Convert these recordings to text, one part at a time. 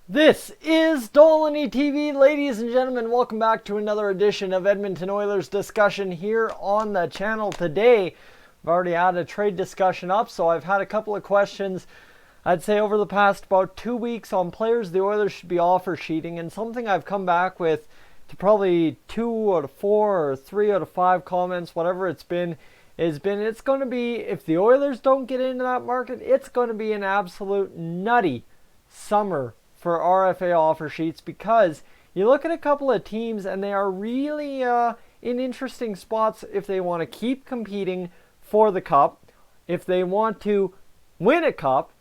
This is Dolany TV, ladies and gentlemen. Welcome back to another edition of Edmonton Oilers discussion here on the channel today. I've already had a trade discussion up, so I've had a couple of questions, I'd say over the past about 2 weeks on players the Oilers should be offer sheeting, and something I've come back with to probably 2 out of 4 or 3 out of 5 comments, whatever it's been, it's going to be, if the Oilers don't get into that market, it's going to be an absolute nutty summer for RFA offer sheets, because you look at a couple of teams and they are really in interesting spots if they want to keep competing for the cup, if they want to win a cup,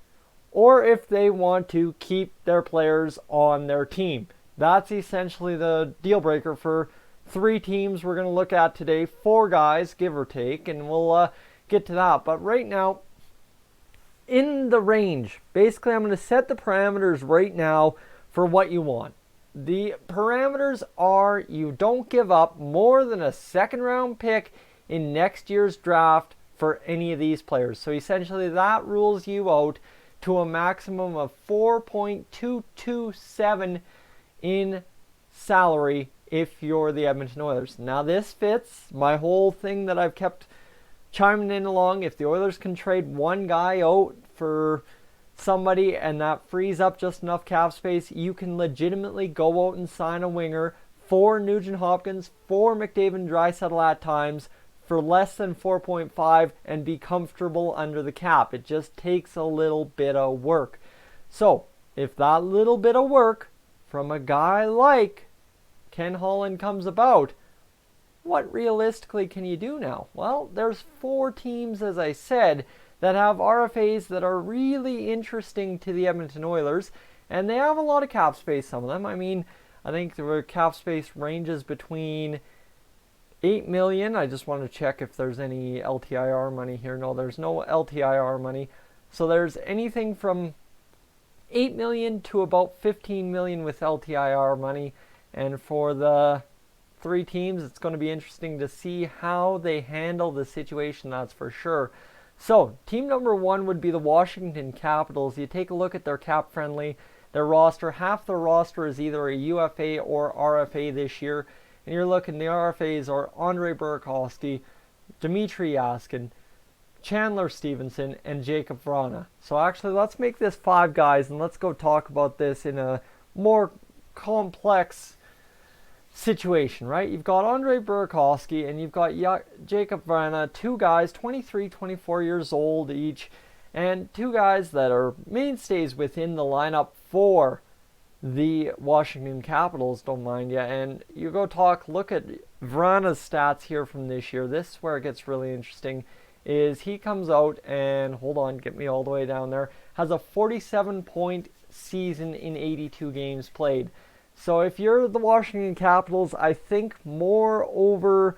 or if they want to keep their players on their team. That's essentially the deal breaker for 3 teams we're going to look at today. 4 guys, give or take, and we'll get to that. But right now, in the range, basically I'm going to set the parameters right now for what you want. The parameters are you don't give up more than a second round pick in next year's draft for any of these players. So essentially that rules you out to a maximum of 4.227 in salary if you're the Edmonton Oilers. Now this fits my whole thing that I've kept chiming in along. If the Oilers can trade one guy out for somebody and that frees up just enough cap space, you can legitimately go out and sign a winger for Nugent Hopkins, for McDavid, Draisaitl at times, for less than 4.5 and be comfortable under the cap. It just takes a little bit of work. So if that little bit of work from a guy like Ken Holland comes about, what realistically can you do now? Well, there's 4 teams, as I said, that have RFAs that are really interesting to the Edmonton Oilers, and they have a lot of cap space, some of them. I mean, I think the cap space ranges between 8 million. I just want to check if there's any LTIR money here. No, there's no LTIR money. So there's anything from 8 million to about 15 million with LTIR money, and for the 3 teams, it's going to be interesting to see how they handle the situation, that's for sure. So, team number 1 would be the Washington Capitals. You take a look at their cap friendly, their roster. Half their roster is either a UFA or RFA this year. And you're looking, the RFAs are Andre Burakovsky, Dmitry Yaskin, Chandler Stevenson, and Jacob Vrana. So actually, let's make this 5 guys, and let's go talk about this in a more complex situation, right? You've got Andre Burakovsky and you've got Jacob Vrana, 2 guys, 23, 24 years old each, and 2 guys that are mainstays within the lineup for the Washington Capitals, don't mind ya. And you go look at Vrana's stats here from this year. This is where it gets really interesting, is he comes out and, hold on, get me all the way down there, has a 47-point season in 82 games played. So if you're the Washington Capitals, I think more over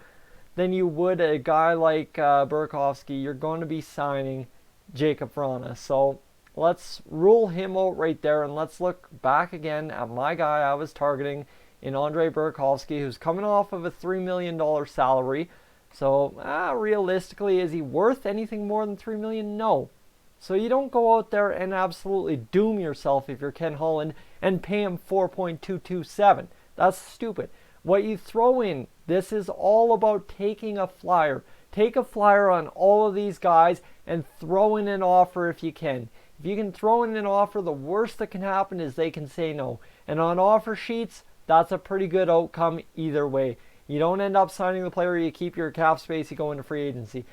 than you would a guy like Burakovsky, you're going to be signing Jacob Vrana. So let's rule him out right there, and let's look back again at my guy I was targeting in Andre Burakovsky, who's coming off of a $3 million salary. So realistically, is he worth anything more than $3 million? No. So you don't go out there and absolutely doom yourself if you're Ken Holland and pay him 4.227. That's stupid. What you throw in, this is all about taking a flyer. Take a flyer on all of these guys and throw in an offer if you can. If you can throw in an offer, the worst that can happen is they can say no. And on offer sheets, that's a pretty good outcome either way. You don't end up signing the player, you keep your cap space, you go into free agency.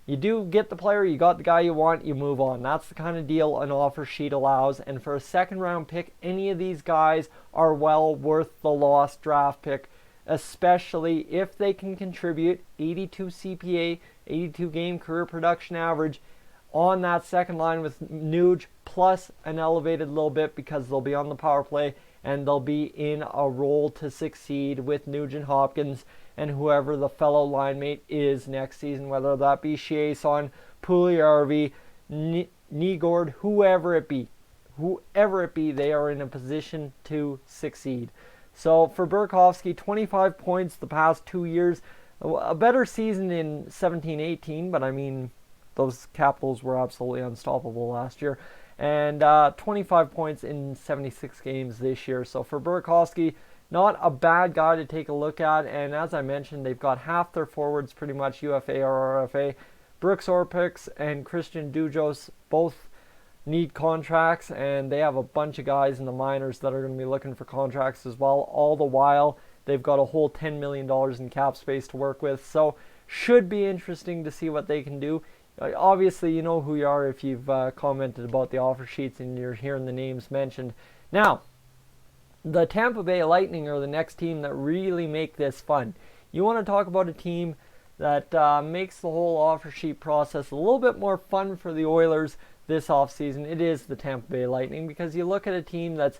You do get the player, you got the guy you want, you move on. That's the kind of deal an offer sheet allows. And for a second round pick, any of these guys are well worth the lost draft pick, especially if they can contribute 82 CPA, 82 game career production average on that second line with Nuge, plus an elevated little bit because they'll be on the power play and they'll be in a role to succeed with Nugent Hopkins and whoever the fellow line mate is next season, whether that be Chiasson, Puljujarvi, Nygård, whoever it be, they are in a position to succeed. So for Burakovsky, 25 points the past 2 years, a better season in 17-18, but I mean, those Capitals were absolutely unstoppable last year. and 25 points in 76 games this year. So for Burakovsky, not a bad guy to take a look at. And as I mentioned, they've got half their forwards pretty much UFA or RFA. Brooks Orpix and Christian Dujos both need contracts, and they have a bunch of guys in the minors that are going to be looking for contracts as well. All the while, they've got a whole $10 million in cap space to work with. So should be interesting to see what they can do. Obviously, you know who you are if you've commented about the offer sheets and you're hearing the names mentioned. Now, the Tampa Bay Lightning are the next team that really make this fun. You want to talk about a team that makes the whole offer sheet process a little bit more fun for the Oilers this offseason. It is the Tampa Bay Lightning, because you look at a team that's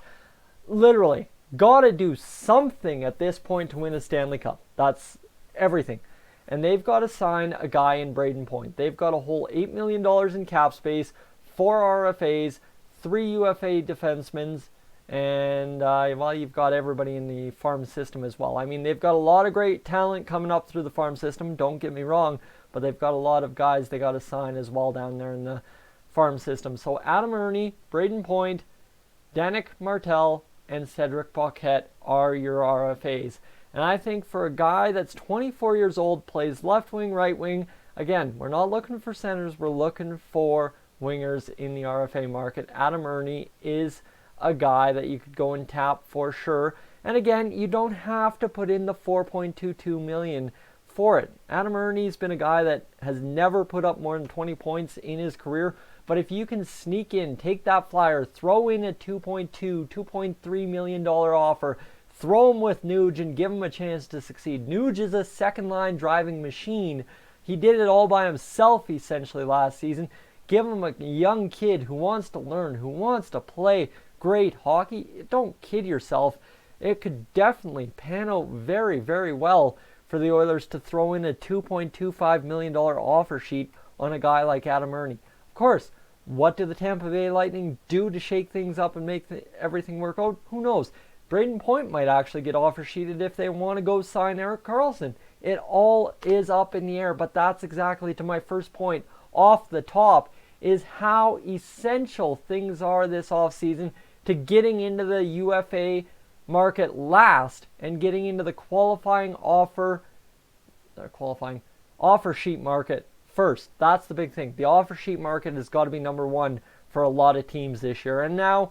literally got to do something at this point to win a Stanley Cup. That's everything. And they've got to sign a guy in Braden Point. They've got a whole $8 million in cap space, 4 RFAs, 3 UFA defensemen, and well, you've got everybody in the farm system as well. I mean, they've got a lot of great talent coming up through the farm system, don't get me wrong, but they've got a lot of guys they got to sign as well down there in the farm system. So Adam Erne, Braden Point, Danik Martel, and Cedric Paquette are your RFAs. And I think for a guy that's 24 years old, plays left wing, right wing, again, we're not looking for centers, we're looking for wingers in the RFA market. Adam Erne is a guy that you could go and tap for sure. And again, you don't have to put in the $4.22 million for it. Adam Erne's been a guy that has never put up more than 20 points in his career. But if you can sneak in, take that flyer, throw in a $2.3 million offer, throw him with Nuge and give him a chance to succeed. Nuge is a second-line driving machine. He did it all by himself, essentially, last season. Give him a young kid who wants to learn, who wants to play great hockey. Don't kid yourself. It could definitely pan out very, very well for the Oilers to throw in a $2.25 million offer sheet on a guy like Adam Erne. Of course, what do the Tampa Bay Lightning do to shake things up and make everything work out? Who knows? Braden Point might actually get offer sheeted if they want to go sign Erik Karlsson. It all is up in the air, but that's exactly to my first point off the top, is how essential things are this offseason to getting into the UFA market last and getting into the qualifying offer sheet market first. That's the big thing. The offer sheet market has got to be number one for a lot of teams this year. And now,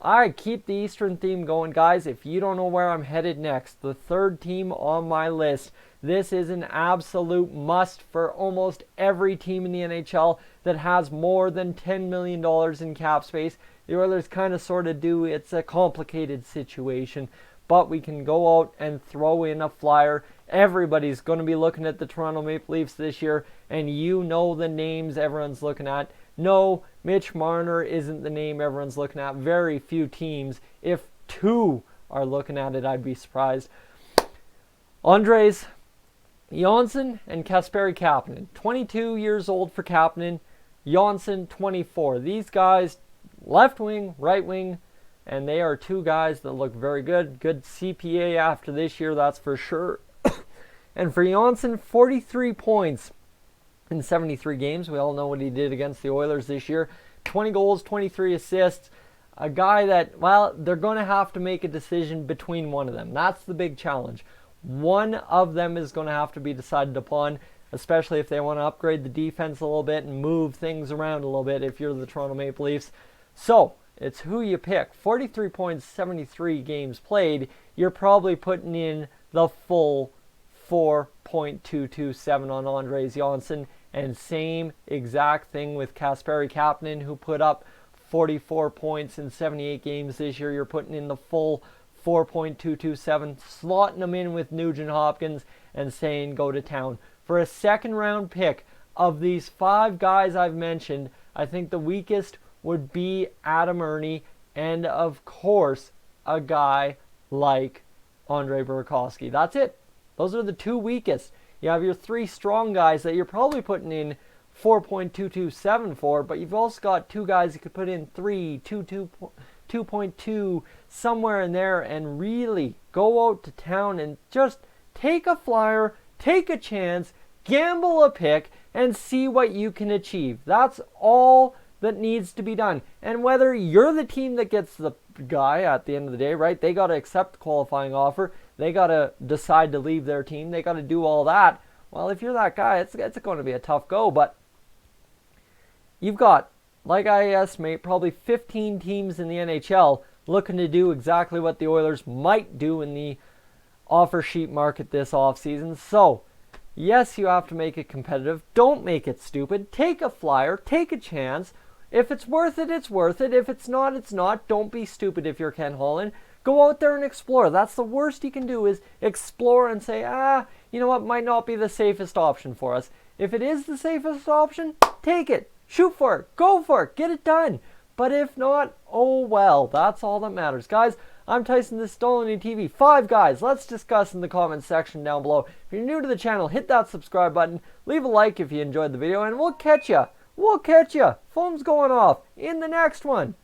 I keep the Eastern theme going, guys. If you don't know where I'm headed next, the third team on my list, this is an absolute must for almost every team in the NHL that has more than $10 million in cap space. The Oilers kind of sort of do. It's a complicated situation, but we can go out and throw in a flyer. Everybody's going to be looking at the Toronto Maple Leafs this year, and you know the names everyone's looking at. No, Mitch Marner isn't the name everyone's looking at. Very few teams, if 2 are looking at it, I'd be surprised. Andres Johnsson and Kasperi Kapanen. 22 years old for Kapanen. Johnsson, 24. These guys, left wing, right wing, and they are 2 guys that look very good. Good CPA after this year, that's for sure. And for Johnsson, 43 points in 73 games. We all know what he did against the Oilers this year. 20 goals, 23 assists. A guy that, well, they're going to have to make a decision between one of them. That's the big challenge. One of them is going to have to be decided upon, especially if they want to upgrade the defense a little bit and move things around a little bit if you're the Toronto Maple Leafs. So, it's who you pick. 43 points, 73 games played. You're probably putting in the full 4.227 on Andres Johnsson, and same exact thing with Kasperi Kapanen, who put up 44 points in 78 games this year. You're putting in the full 4.227, slotting them in with Nugent Hopkins and saying go to town. For a second round pick of these 5 guys I've mentioned, I think the weakest would be Adam Erne, and of course a guy like Andre Burakovsky. That's it. Those are the 2 weakest. You have your 3 strong guys that you're probably putting in 4.227 for, but you've also got 2 guys you could put in 3, 2.2, somewhere in there, and really go out to town and just take a flyer, take a chance, gamble a pick, and see what you can achieve. That's all that needs to be done. And whether you're the team that gets the guy at the end of the day, right? They got to accept the qualifying offer. They got to decide to leave their team. They got to do all that. Well, if you're that guy, it's going to be a tough go. But you've got, like I estimate, probably 15 teams in the NHL looking to do exactly what the Oilers might do in the offer sheet market this offseason. So, yes, you have to make it competitive. Don't make it stupid. Take a flyer. Take a chance. If it's worth it, it's worth it. If it's not, it's not. Don't be stupid if you're Ken Holland. Go out there and explore. That's the worst you can do, is explore and say, you know what, might not be the safest option for us. If it is the safest option, take it. Shoot for it. Go for it. Get it done. But if not, oh well. That's all that matters. Guys, I'm Tyson, this is Stolen TV. 5 guys, let's discuss in the comments section down below. If you're new to the channel, hit that subscribe button. Leave a like if you enjoyed the video, and we'll catch ya. Phone's going off in the next one.